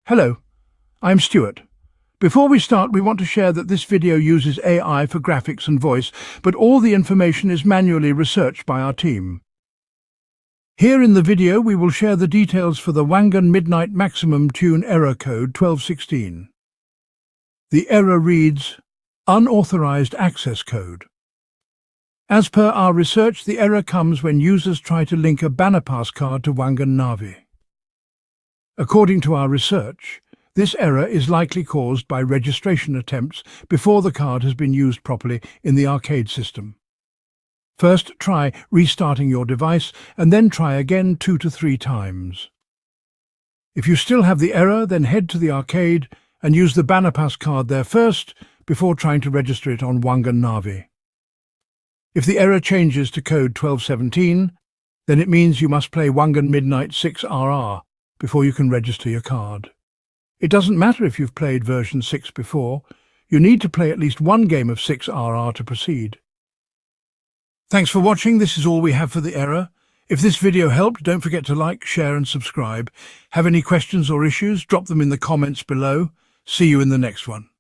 Hello, I'm Stuart. Before we start, we want to share that this video uses AI for graphics and voice, but all the information is manually researched by our team. Here in the video, we will share the details for the Wangan Midnight Maximum Tune error code 1216. The error reads, Unauthorized Access Code. As per our research, the error comes when users try to link a banner pass card to Wangan Navi. According to our research, this error is likely caused by registration attempts before the card has been used properly in the arcade system. First, try restarting your device and then try again 2 to 3 times. If you still have the error, then head to the arcade and use the banner pass card there first before trying to register it on Wangan Navi. If the error changes to code 1217, then it means you must play Wangan Midnight 6RR before you can register your card. It doesn't matter if you've played version 6 before, you need to play at least one game of 6RR to proceed. Thanks for watching, this is all we have for the error. If this video helped, don't forget to like, share and subscribe. Have any questions or issues, drop them in the comments below. See you in the next one.